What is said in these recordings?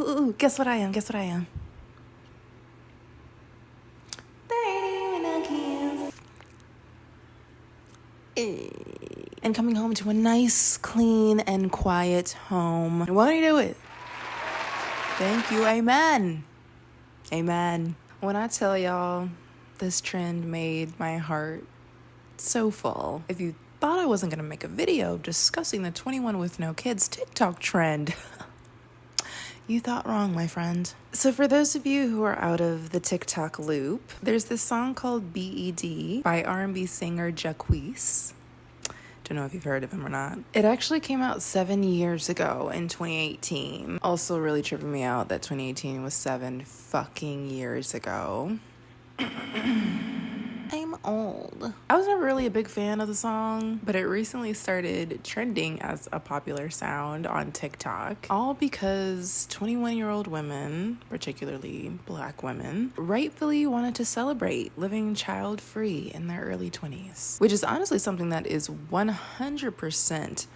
Ooh, guess what I am? 30 minutes. And coming home to a nice, clean, and quiet home. Won't you do it? Thank you. Amen. Amen. When I tell y'all, this trend made my heart so full. If you thought I wasn't going to make a video discussing the 21 with no kids TikTok trend, you thought wrong, my friend. So for those of you who are out of the TikTok loop, there's this song called BED by R&B singer Jacquees. Don't know if you've heard of him or not. It actually came out 7 years ago in 2018. Also really tripping me out that 2018 was 7 fucking years ago. I'm old. I was never really a big fan of the song, but it recently started trending as a popular sound on TikTok, all because 21-year-old women, particularly Black women, rightfully wanted to celebrate living child-free in their early 20s, which is honestly something that is 100%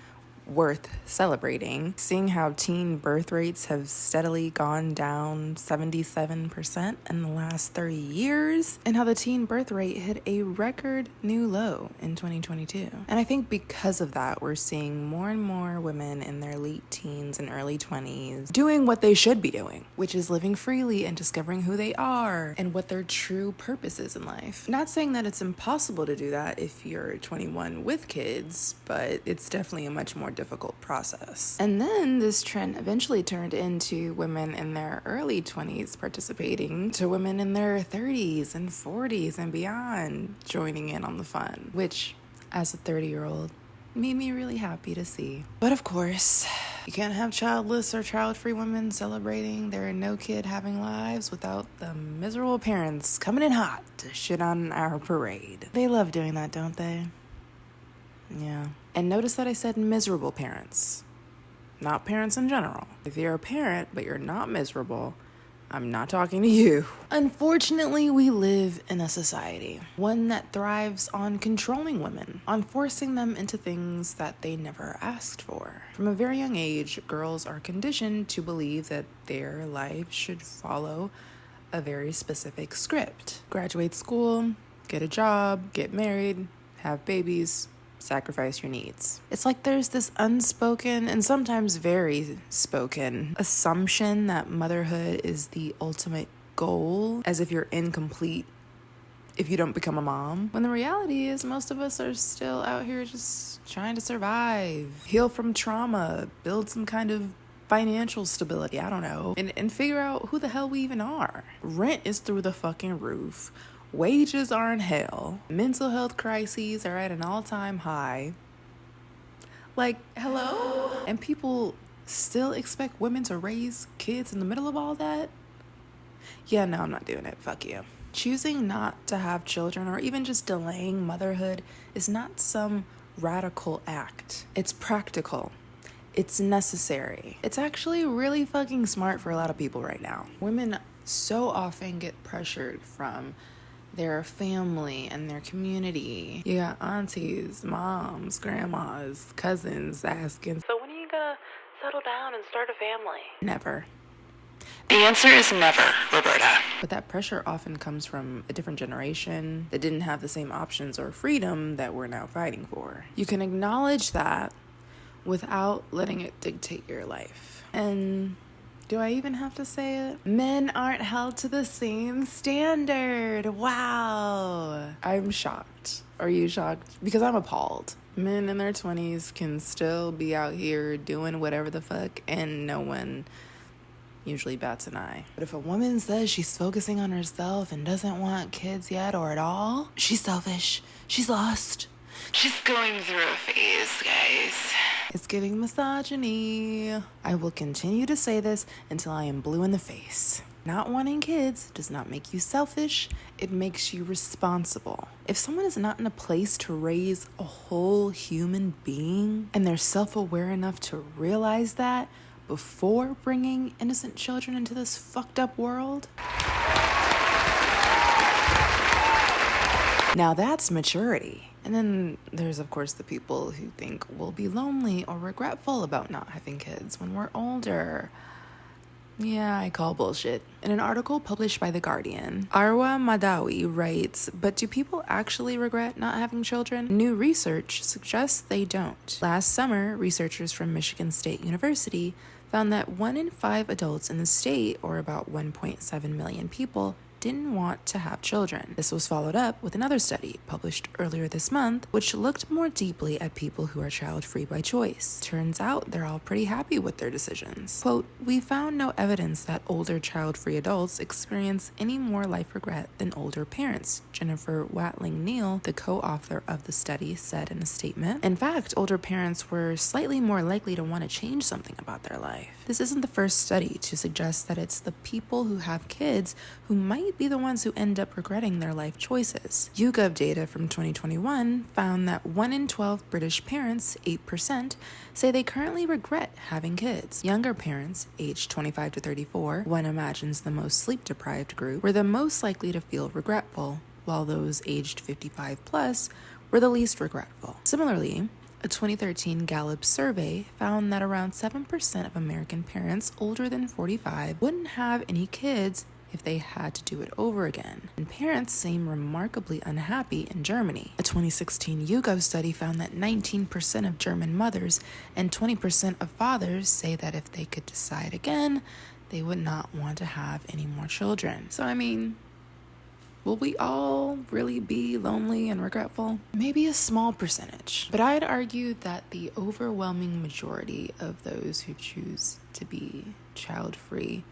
worth celebrating, seeing how teen birth rates have steadily gone down 77% in the last 30 years, and how the teen birth rate hit a record new low in 2022. And I think because of that, we're seeing more and more women in their late teens and early 20s doing what they should be doing, which is living freely and discovering who they are and what their true purpose is in life. Not saying that it's impossible to do that if you're 21 with kids, but it's definitely a much more difficult process. And then this trend eventually turned into women in their early 20s participating, to women in their 30s and 40s and beyond joining in on the fun, which as a 30-year-old made me really happy to see. But of course, you can't have childless or child-free women celebrating their no-kid having lives without the miserable parents coming in hot to shit on our parade. They love doing that, don't they? Yeah. And notice that I said miserable parents, not parents in general. If you're a parent but you're not miserable, I'm not talking to you. Unfortunately, we live in a society, one that thrives on controlling women, on forcing them into things that they never asked for. From a very young age, girls are conditioned to believe that their life should follow a very specific script. Graduate school, get a job, get married, have babies, sacrifice your needs. It's like there's this unspoken and sometimes very spoken assumption that motherhood is the ultimate goal, as if you're incomplete if you don't become a mom. When the reality is most of us are still out here just trying to survive, heal from trauma, build some kind of financial stability, I don't know, and figure out who the hell we even are. Rent is through the fucking roof. Wages are in hell. Mental health crises are at an all-time high. Like, hello? And people still expect women to raise kids in the middle of all that? Yeah, no, I'm not doing it. Fuck you. Choosing not to have children or even just delaying motherhood is not some radical act. It's practical. It's necessary. It's actually really fucking smart for a lot of people right now. Women so often get pressured from their family and their community. You got aunties, moms, grandmas, cousins asking, so when are you gonna settle down and start a family? Never. The answer is never, Roberta. But that pressure often comes from a different generation that didn't have the same options or freedom that we're now fighting for. You can acknowledge that without letting it dictate your life. And do I even have to say it? Men aren't held to the same standard. Wow. I'm shocked. Are you shocked? Because I'm appalled. Men in their 20s can still be out here doing whatever the fuck and no one usually bats an eye. But if a woman says she's focusing on herself and doesn't want kids yet or at all, she's selfish. She's lost. She's going through a phase, guys. It's giving misogyny. I will continue to say this until I am blue in the face. Not wanting kids does not make you selfish. It makes you responsible. If someone is not in a place to raise a whole human being and they're self-aware enough to realize that before bringing innocent children into this fucked up world, now that's maturity. And then there's, of course, the people who think we'll be lonely or regretful about not having kids when we're older. Yeah, I call bullshit. In an article published by The Guardian, Arwa Madawi writes, but do people actually regret not having children? New research suggests they don't. Last summer, researchers from Michigan State University found that 1 in 5 adults in the state, or about 1.7 million people, didn't want to have children. This was followed up with another study published earlier this month, which looked more deeply at people who are child-free by choice. Turns out they're all pretty happy with their decisions. Quote, we found no evidence that older child-free adults experience any more life regret than older parents, Jennifer Watling-Neal, the co-author of the study, said in a statement. In fact, older parents were slightly more likely to want to change something about their life. This isn't the first study to suggest that it's the people who have kids who might be the ones who end up regretting their life choices. YouGov data from 2021 found that 1 in 12 British parents, 8%, say they currently regret having kids. Younger parents, aged 25 to 34, one imagines the most sleep-deprived group, were the most likely to feel regretful, while those aged 55 plus were the least regretful. Similarly, a 2013 Gallup survey found that around 7% of American parents older than 45 wouldn't have any kids if they had to do it over again. And parents seem remarkably unhappy in Germany. A 2016 YouGov study found that 19% of German mothers and 20% of fathers say that if they could decide again, they would not want to have any more children. So, I mean, will we all really be lonely and regretful? Maybe a small percentage. But I'd argue that the overwhelming majority of those who choose to be child-free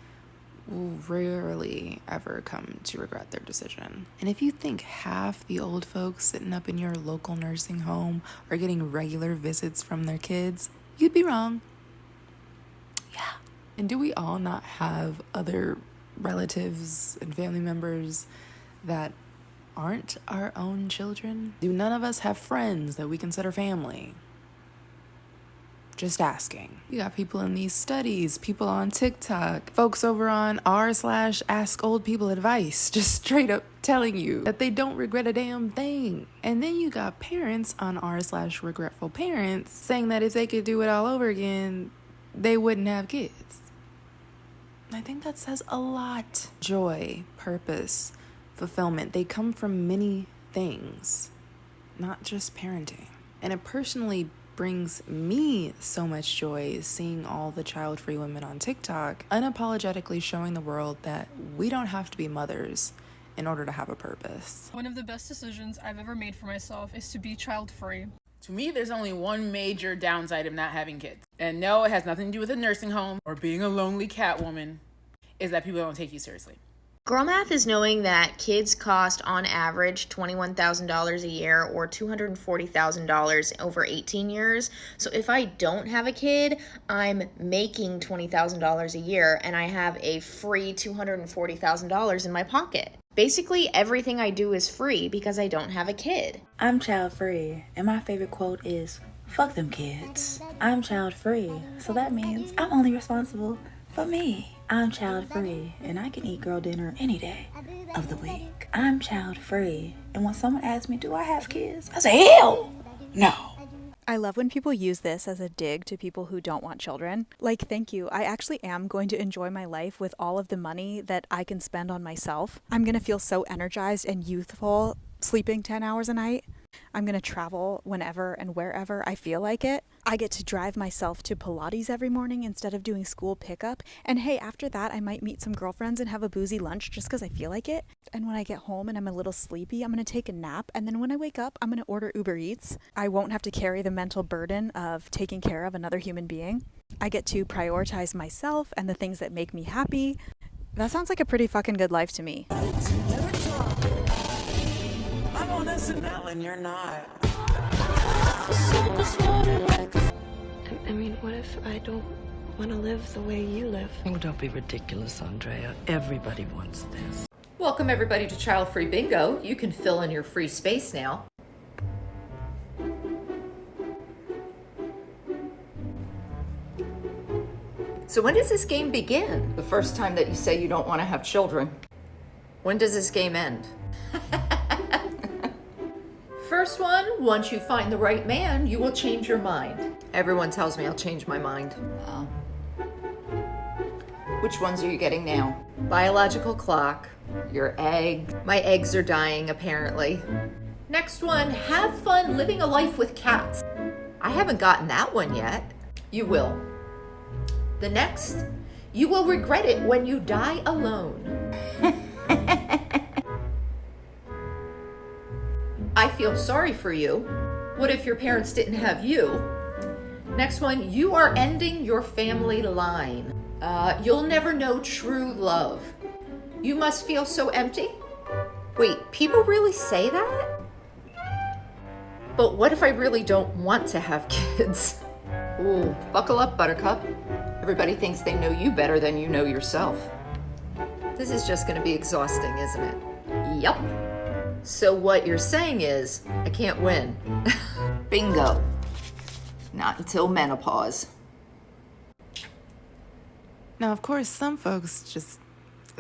will rarely ever come to regret their decision. And if you think half the old folks sitting up in your local nursing home are getting regular visits from their kids, you'd be wrong. Yeah. And do we all not have other relatives and family members that aren't our own children? Do none of us have friends that we consider family? Just asking. You got people in these studies, people on TikTok, folks over on r/ask old people advice, just straight up telling you that they don't regret a damn thing. And then you got parents on r/regretful parents saying that if they could do it all over again, they wouldn't have kids. I think that says a lot. Joy, purpose, fulfillment, they come from many things, not just parenting. And it personally brings me so much joy seeing all the child-free women on TikTok unapologetically showing the world that we don't have to be mothers in order to have a purpose. One of the best decisions I've ever made for myself is to be child-free. To me, there's only one major downside of not having kids. And no, it has nothing to do with a nursing home or being a lonely cat woman, is that people don't take you seriously. Girl math is knowing that kids cost on average $21,000 a year or $240,000 over 18 years. So if I don't have a kid, I'm making $20,000 a year and I have a free $240,000 in my pocket. Basically, everything I do is free because I don't have a kid. I'm child free, and my favorite quote is, fuck them kids. I'm child free, so that means I'm only responsible for me. I'm child free, and I can eat girl dinner any day of the week. I'm child free, and when someone asks me, do I have kids? I say, hell no. I love when people use this as a dig to people who don't want children. Like, thank you. I actually am going to enjoy my life with all of the money that I can spend on myself. I'm going to feel so energized and youthful sleeping 10 hours a night. I'm going to travel whenever and wherever I feel like it. I get to drive myself to Pilates every morning instead of doing school pickup. And hey, after that, I might meet some girlfriends and have a boozy lunch just because I feel like it. And when I get home and I'm a little sleepy, I'm going to take a nap. And then when I wake up, I'm going to order Uber Eats. I won't have to carry the mental burden of taking care of another human being. I get to prioritize myself and the things that make me happy. That sounds like a pretty fucking good life to me. I'm on SNL and you're not. I mean, what if I don't want to live the way you live? Oh, don't be ridiculous, Andrea. Everybody wants this. Welcome everybody to Child Free Bingo. You can fill in your free space now. So when does this game begin? The first time that you say you don't want to have children. When does this game end? First one, once you find the right man, you will change your mind. Everyone tells me I'll change my mind. Which ones are you getting now? Biological clock, your egg. My eggs are dying, apparently. Next one, have fun living a life with cats. I haven't gotten that one yet. You will. The next, you will regret it when you die alone. I feel sorry for you. What if your parents didn't have you? Next one, you are ending your family line. You'll never know true love. You must feel so empty. Wait, people really say that? But what if I really don't want to have kids? Ooh, buckle up, Buttercup. Everybody thinks they know you better than you know yourself. This is just gonna be exhausting, isn't it? Yup. So what you're saying is, I can't win. Bingo. Not until menopause. Now, of course, some folks just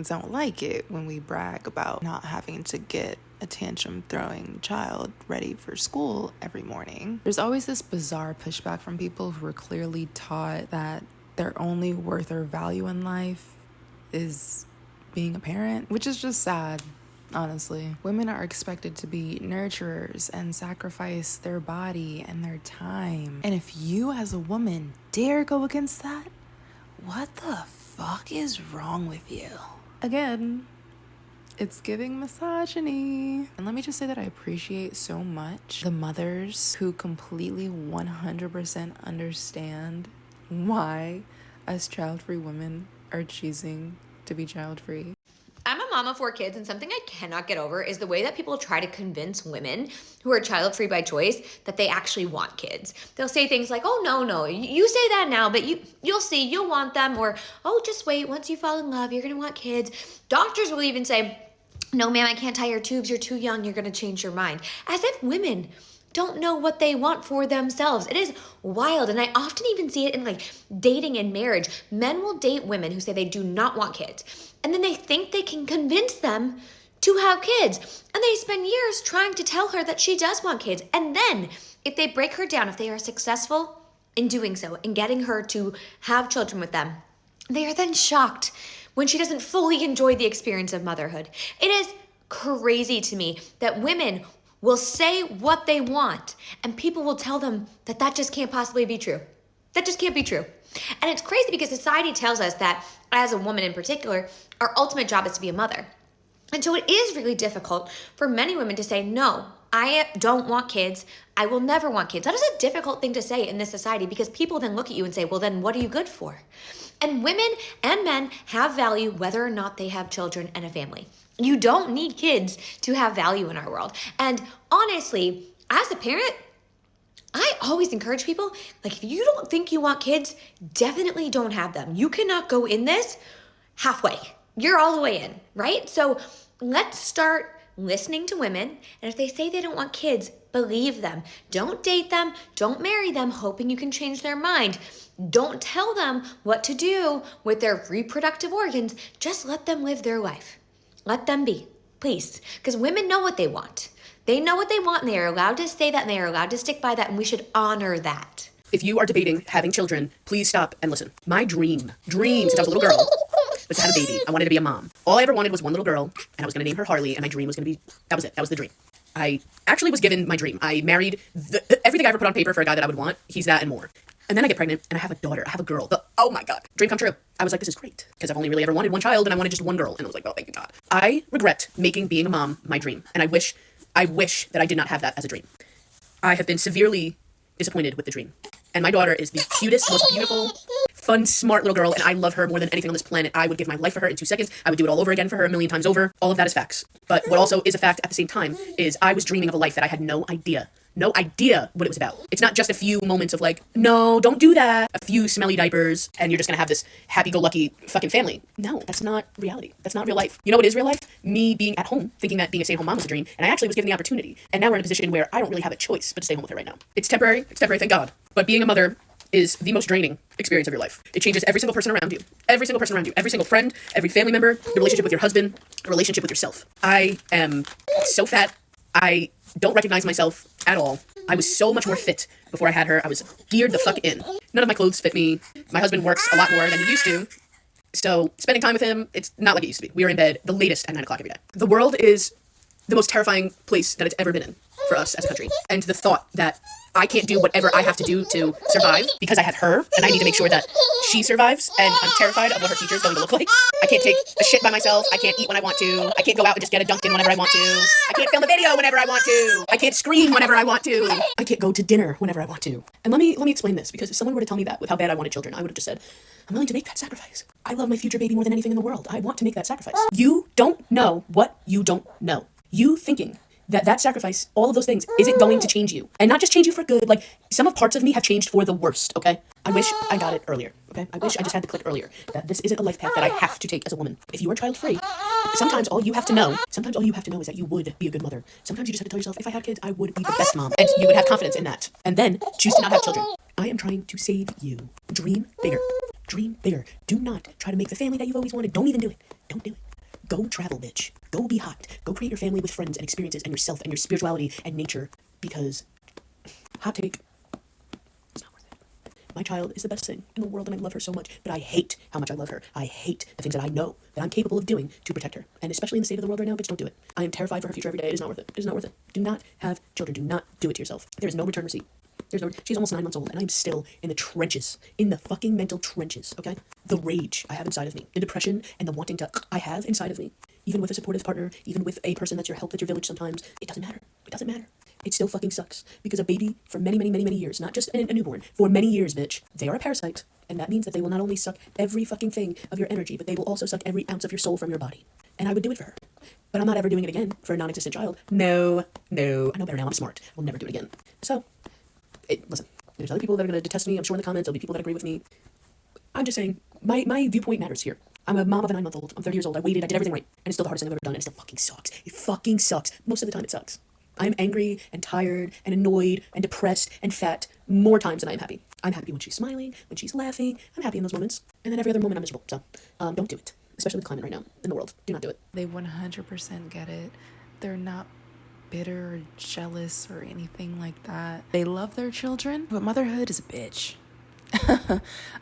don't like it when we brag about not having to get a tantrum-throwing child ready for school every morning. There's always this bizarre pushback from people who are clearly taught that their only worth or value in life is being a parent, which is just sad. Honestly, women are expected to be nurturers and sacrifice their body and their time. And if you as a woman dare go against that, what the fuck is wrong with you? Again, it's giving misogyny. And let me just say that I appreciate so much the mothers who completely 100% understand why us child-free women are choosing to be child-free. I'm a mom of 4 kids, and something I cannot get over is the way that people try to convince women who are child-free by choice that they actually want kids. They'll say things like, oh, no, you say that now, but you'll see, you'll want them, or, oh, just wait, once you fall in love, you're gonna want kids. Doctors will even say, no, ma'am, I can't tie your tubes, you're too young, you're gonna change your mind. As if women don't know what they want for themselves. It is wild, and I often even see it in like dating and marriage. Men will date women who say they do not want kids, and then they think they can convince them to have kids, and they spend years trying to tell her that she does want kids, and then if they break her down, if they are successful in doing so and getting her to have children with them, they are then shocked when she doesn't fully enjoy the experience of motherhood. It is crazy to me that women will say what they want, and people will tell them that that just can't possibly be true. That just can't be true. And it's crazy because society tells us that, as a woman in particular, our ultimate job is to be a mother. And so it is really difficult for many women to say, no, I don't want kids. I will never want kids. That is a difficult thing to say in this society because people then look at you and say, well, then what are you good for? And women and men have value whether or not they have children and a family. You don't need kids to have value in our world. And honestly, as a parent, I always encourage people, like, if you don't think you want kids, definitely don't have them. You cannot go in this halfway. You're all the way in, right? So let's start listening to women. And if they say they don't want kids, believe them. Don't date them. Don't marry them, hoping you can change their mind. Don't tell them what to do with their reproductive organs. Just let them live their life. Let them be, please. Because women know what they want. They know what they want, and they are allowed to say that, and they are allowed to stick by that, and we should honor that. If you are debating having children, please stop and listen. My dream since I was a little girl, was to have a baby. I wanted to be a mom. All I ever wanted was one little girl, and I was going to name her Harley, and my dream was going to be, that was it. That was the dream. I actually was given my dream. I married everything I ever put on paper for a guy that I would want. He's that and more. And then I get pregnant, and I have a daughter. I have a girl. Oh my God. Dream come true. I was like, this is great. Because I've only really ever wanted one child, and I wanted just one girl. And I was like, oh, thank you, God. I regret making being a mom my dream. And I wish that I did not have that as a dream. I have been severely disappointed with the dream. And my daughter is the cutest, most beautiful, fun, smart little girl, and I love her more than anything on this planet. I would give my life for her in 2 seconds. I would do it all over again for her 1,000,000 times over. All of that is facts. But what also is a fact at the same time is I was dreaming of a life that I had no idea what it was about. It's not just a few moments of like, no, don't do that. A few smelly diapers, and you're just gonna have this happy-go-lucky fucking family. No, that's not reality. That's not real life. You know what is real life? Me being at home, thinking that being a stay-at-home mom was a dream, and I actually was given the opportunity. And now we're in a position where I don't really have a choice but to stay home with her right now. It's temporary, thank God. But being a mother is the most draining experience of your life. It changes every single person around you. Every single person around you. Every single friend, every family member, the relationship with your husband, the relationship with yourself. I am so fat. I don't recognize myself at all. I was so much more fit before I had her. I was geared the fuck in. None of my clothes fit me. My husband works a lot more than he used to. So spending time with him, it's not like it used to be. We are in bed the latest at 9 o'clock every day. The world is the most terrifying place that it's ever been in for us as a country. And the thought that I can't do whatever I have to do to survive because I have her and I need to make sure that she survives, and I'm terrified of what her future is going to look like. I can't take a shit by myself. I can't eat when I want to. I can't go out and just get a Dunkin' whenever I want to. I can't film a video whenever I want to. I can't scream whenever I want to. I can't go to dinner whenever I want to. And let me explain this, because if someone were to tell me that with how bad I wanted children, I would have just said, I'm willing to make that sacrifice. I love my future baby more than anything in the world. I want to make that sacrifice. You don't know what you don't know. You thinking that sacrifice, all of those things, isn't going to change you. And not just change you for good, like, some of parts of me have changed for the worst, okay? I wish I got it earlier, okay? I wish I just had to click earlier, that this isn't a life path that I have to take as a woman. If you are child-free, sometimes all you have to know is that you would be a good mother. Sometimes you just have to tell yourself, if I had kids, I would be the best mom. And you would have confidence in that. And then choose to not have children. I am trying to save you. Dream bigger. Dream bigger. Do not try to make the family that you've always wanted. Don't even do it. Don't do it. Go travel, bitch. Go be hot. Go create your family with friends and experiences and yourself and your spirituality and nature, because, hot take, it's not worth it. My child is the best thing in the world and I love her so much, but I hate how much I love her. I hate the things that I know that I'm capable of doing to protect her. And especially in the state of the world right now, bitch, don't do it. I am terrified for her future every day. It is not worth it. It is not worth it. Do not have children. Do not do it to yourself. There is no return receipt. She's almost 9 months old and I'm still in the trenches, in the fucking mental trenches, okay? The rage I have inside of me, the depression and the wanting to I have inside of me, even with a supportive partner, even with a person that's your help at your village sometimes, it doesn't matter. It doesn't matter. It still fucking sucks, because a baby for many, many, many, many years, not just a newborn, for many years, bitch, they are a parasite. And that means that they will not only suck every fucking thing of your energy, but they will also suck every ounce of your soul from your body. And I would do it for her. But I'm not ever doing it again for a non-existent child. No. I know better now. I'm smart. I'll never do it again. So, listen, there's other people that are going to detest me. I'm sure in the comments there'll be people that agree with me. I'm just saying, my viewpoint matters here. I'm a mom of a 9-month-old. I'm 30 years old. I waited. I did everything right. And it's still the hardest thing I've ever done. And it still fucking sucks. It fucking sucks. Most of the time it sucks. I'm angry and tired and annoyed and depressed and fat more times than I'm happy. I'm happy when she's smiling, when she's laughing. I'm happy in those moments. And then every other moment I'm miserable. So, don't do it. Especially with the climate right now in the world. Do not do it. They 100% get it. They're not bitter or jealous or anything like that. They love their children, but motherhood is a bitch.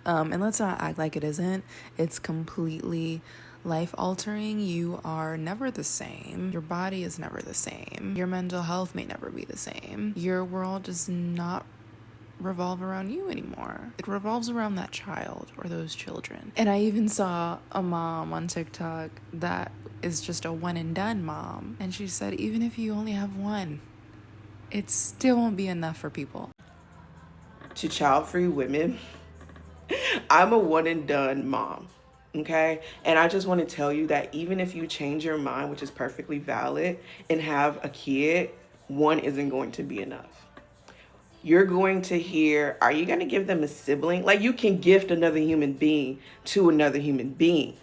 And let's not act like it isn't. It's completely life-altering. You are never the same. Your body is never the same. Your mental health may never be the same. Your world does not revolve around you anymore. It revolves around that child or those children. And I even saw a mom on TikTok that is just a one and done mom. And she said, even if you only have one, it still won't be enough for people. To child-free women, I'm a one and done mom. Okay, and I just want to tell you that even if you change your mind, which is perfectly valid, and have a kid, one isn't going to be enough. You're going to hear, are you going to give them a sibling? Like, you can gift another human being to another human being.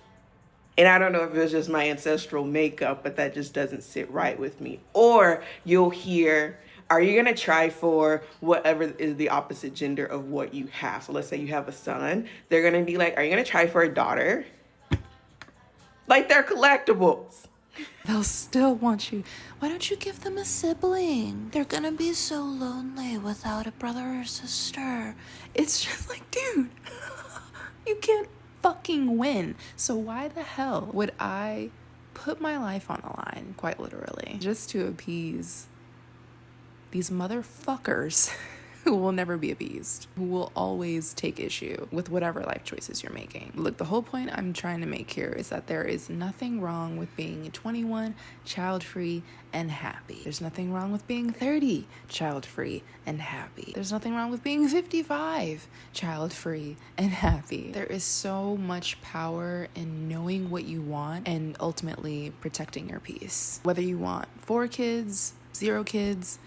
And I don't know if it's just my ancestral makeup, but that just doesn't sit right with me. Or you'll hear, are you going to try for whatever is the opposite gender of what you have? So let's say you have a son. They're going to be like, are you going to try for a daughter? Like, they're collectibles. They'll still want you. Why don't you give them a sibling? They're going to be so lonely without a brother or sister. It's just like, dude, you can't fucking win. So why the hell would I put my life on the line, quite literally, just to appease these motherfuckers who will never be appeased, who will always take issue with whatever life choices you're making? Look, the whole point I'm trying to make here is that there is nothing wrong with being 21, child-free, and happy. There's nothing wrong with being 30, child-free, and happy. There's nothing wrong with being 55, child-free, and happy. There is so much power in knowing what you want and ultimately protecting your peace. Whether you want 4 kids, 0 kids,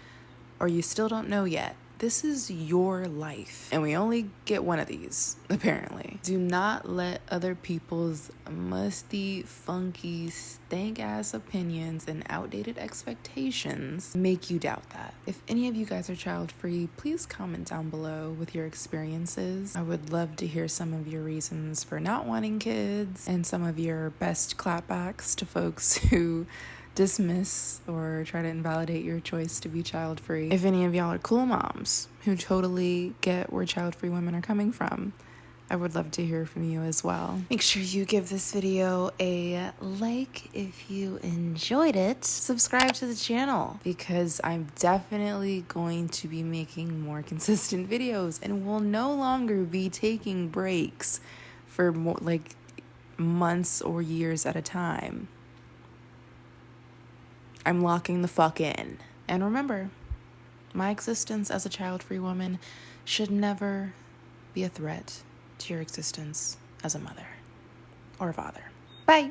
or you still don't know yet, this is your life. And we only get one of these, apparently. Do not let other people's musty, funky, stank-ass opinions and outdated expectations make you doubt that. If any of you guys are child-free, please comment down below with your experiences. I would love to hear some of your reasons for not wanting kids and some of your best clapbacks to folks who dismiss or try to invalidate your choice to be child-free. If any of y'all are cool moms who totally get where child-free women are coming from, I would love to hear from you as well. Make sure you give this video a like if you enjoyed it. Subscribe to the channel because I'm definitely going to be making more consistent videos and will no longer be taking breaks for more, like months or years at a time. I'm locking the fuck in. And remember, my existence as a child-free woman should never be a threat to your existence as a mother or a father. Bye.